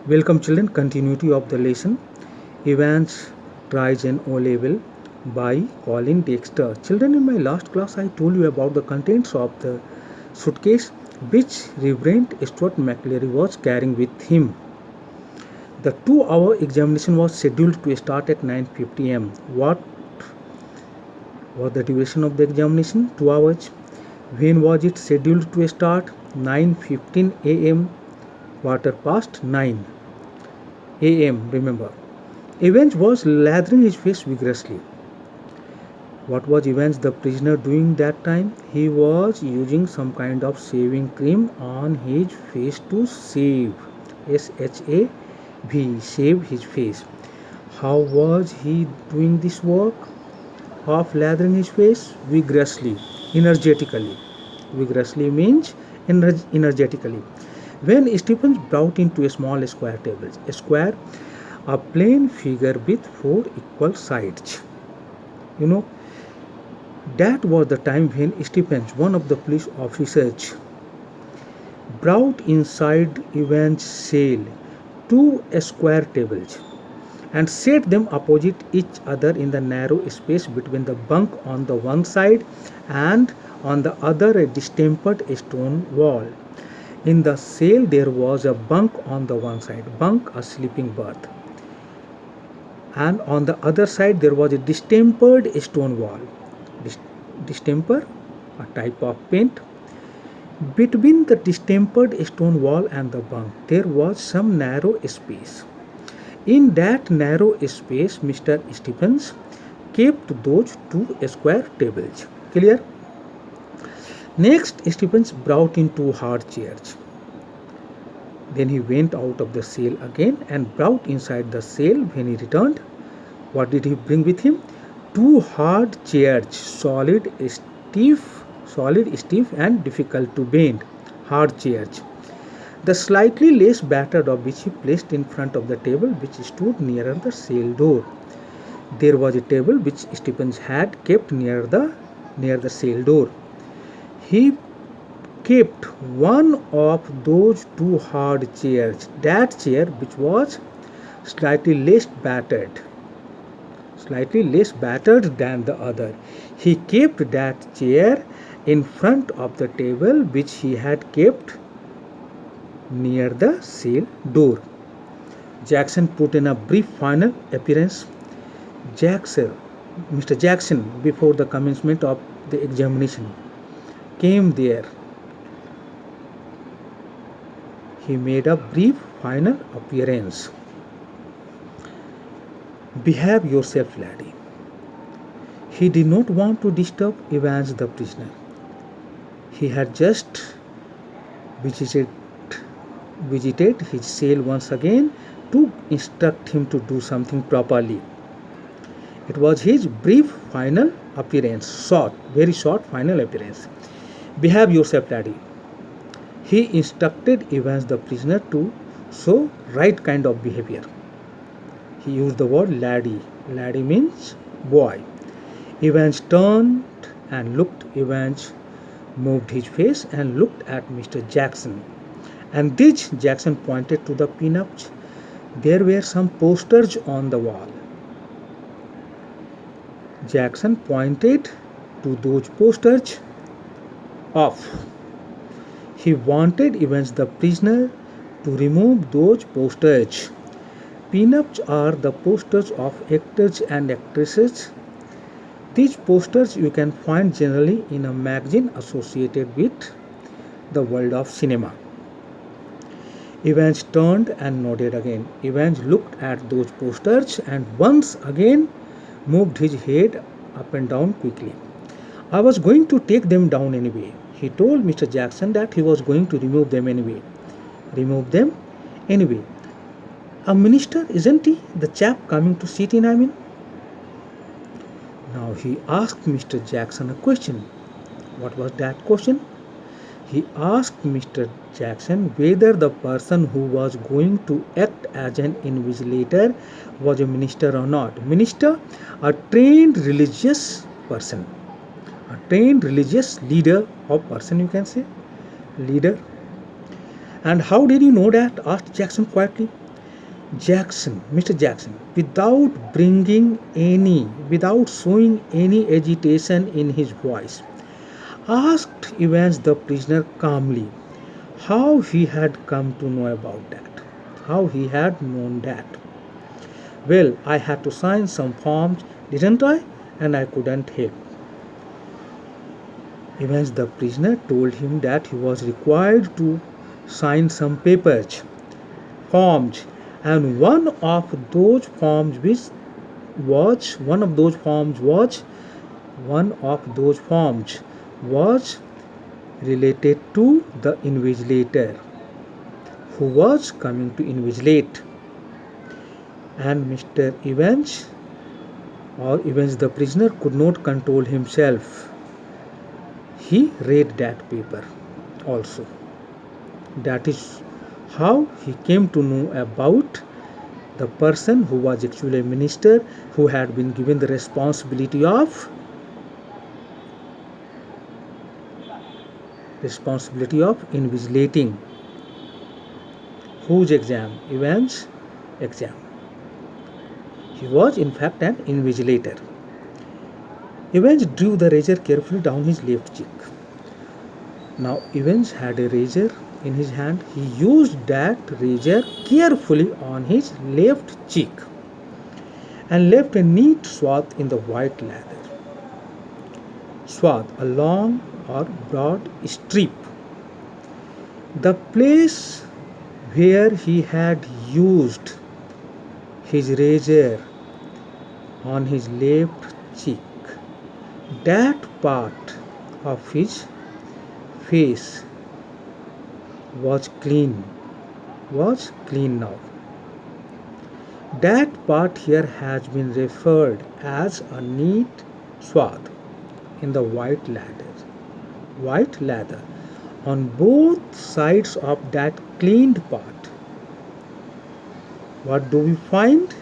Welcome children, continuity of the lesson. Evans tries an O level by Colin Dexter. Children, in my last class I told you about the contents of the suitcase which Reverend Stuart McLeary was carrying with him. The 2-hour examination was scheduled to start at 9:50 am. What was the duration of the examination? 2 hours. When was it scheduled to start? 9:15 am. Quarter past 9 am. Remember. Evans was lathering his face vigorously. What was Evans the prisoner doing that time? He was using some kind of shaving cream on his face to shave. S-H-A-V, shave his face. How was he doing this work of lathering his face? Vigorously, energetically. Vigorously means energetically. When Stevens brought into a small square table, a square, a plain figure with 4 equal sides. You know, that was the time when Stevens, one of the police officers, brought inside Evans' cell 2 square tables and set them opposite each other in the narrow space between the bunk on the one side and on the other a distempered stone wall. In the cell there was a bunk on the one side, bunk a sleeping berth, and on the other side there was a distempered stone wall. Distemper, a type of paint. Between the distempered stone wall and the bunk there was some narrow space. In that narrow space Mr. Stevens kept those 2 square tables. Clear? Next, Stevens brought in 2 hard chairs. Then he went out of the cell again and brought inside the cell. When he returned, what did he bring with him? 2 hard chairs, solid, stiff and difficult to bend. Hard chairs. The slightly less battered of which he placed in front of the table which stood nearer the cell door. There was a table which Stevens had kept near the cell door. He kept one of those 2 hard chairs, that chair which was slightly less battered than the other. He kept that chair in front of the table which he had kept near the cell door. Jackson put in a brief final appearance. Mr. Jackson, before the commencement of the examination, came there. He made a brief final appearance. Behave yourself, laddie. He did not want to disturb Evans the prisoner. He had just visited his cell once again to instruct him to do something properly. It was his brief final appearance, very short final appearance. Behave yourself, laddie. He instructed Evans the prisoner to show right kind of behavior. He used the word laddie. Laddie means boy. Evans turned and looked. Evans moved his face and looked at Mr. Jackson. And this, Jackson pointed to the pinups. There were some posters on the wall. Jackson pointed to those posters off. He wanted Evans the prisoner to remove those posters. Pinups are the posters of actors and actresses. These posters you can find generally in a magazine associated with the world of cinema. Evans turned and nodded again. Evans looked at those posters and once again moved his head up and down quickly. I was going to take them down anyway. He told Mr. Jackson that he was going to remove them anyway. Remove them anyway. A minister, isn't he? The chap coming to sit in, I mean. Now he asked Mr. Jackson a question. What was that question? He asked Mr. Jackson whether the person who was going to act as an invigilator was a minister or not. Minister, a trained religious person. A trained religious leader or person, you can say. Leader. And how did you know that? Asked Jackson quietly. Mr. Jackson, without showing any agitation in his voice, asked Evans the prisoner calmly how he had come to know about that. How he had known that. Well, I had to sign some forms, didn't I? And I couldn't help. Evans the prisoner told him that he was required to sign some papers, forms, and one of those forms was related to the invigilator who was coming to invigilate. And Mr. Evans the prisoner could not control himself. He read that paper also. That is how he came to know about the person who was actually a minister who had been given the responsibility of invigilating. Whose exam? Evans' exam. He was in fact an invigilator. Evans drew the razor carefully down his left cheek. Now Evans had a razor in his hand. He used that razor carefully on his left cheek and left a neat swath in the white leather. Swath, a long or broad strip. The place where he had used his razor on his left cheek, that part of his face was clean now. That part here has been referred as a neat swath in the white leather on both sides of that cleaned part. What do we find?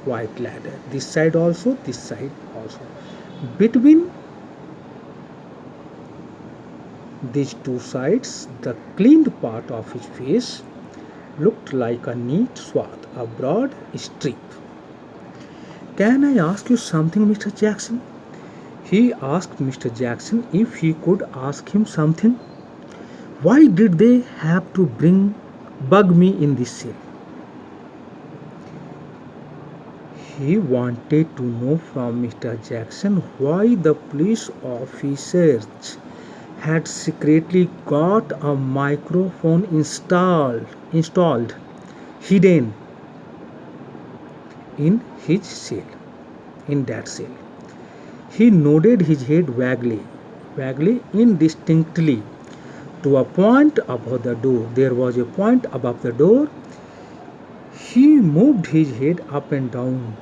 White leather. This side also, this side also. Between these two sides, the cleaned part of his face looked like a neat swath, a broad strip. Can I ask you something, Mr. Jackson? He asked Mr. Jackson if he could ask him something. Why did they have to bug me in this cell? He wanted to know from Mr. Jackson why the police officers had secretly got a microphone installed hidden in that cell. He nodded his head vaguely, indistinctly, to a point above the door. There was a point above the door. He moved his head up and down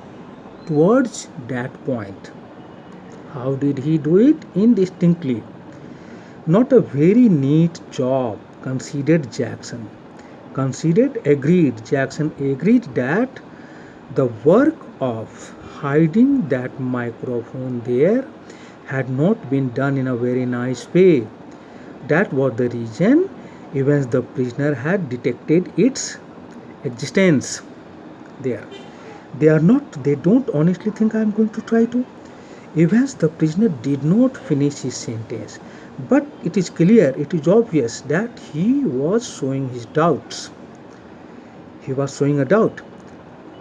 towards that point. How did he do it? Indistinctly. Not a very neat job, considered Jackson. Jackson agreed that the work of hiding that microphone there had not been done in a very nice way. That was the reason Evans the prisoner had detected its existence there. They don't honestly think I am going to try to. Evans the prisoner did not finish his sentence, but it is obvious that he was showing his doubts. He was showing a doubt.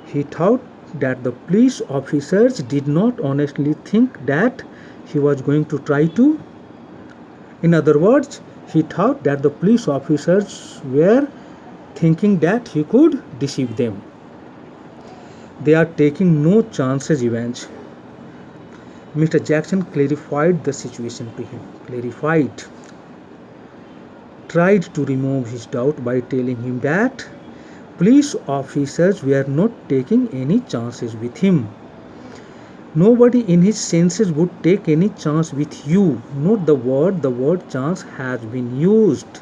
He thought that the police officers did not honestly think that he was going to try to. In other words, he thought that the police officers were thinking that he could deceive them. They are taking no chances, Evans. Mr. Jackson clarified the situation to him. Tried to remove his doubt by telling him that police officers were not taking any chances with him. Nobody in his senses would take any chance with you. Note the word chance has been used.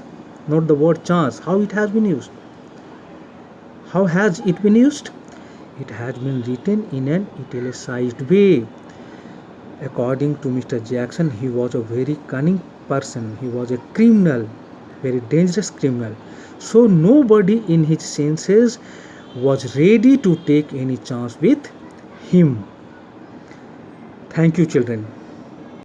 Note the word chance, how it has been used. How has it been used? It has been written in an italicized way. According to Mr. Jackson, he was a very cunning person. He was a criminal, very dangerous criminal. So nobody in his senses was ready to take any chance with him. Thank you, children.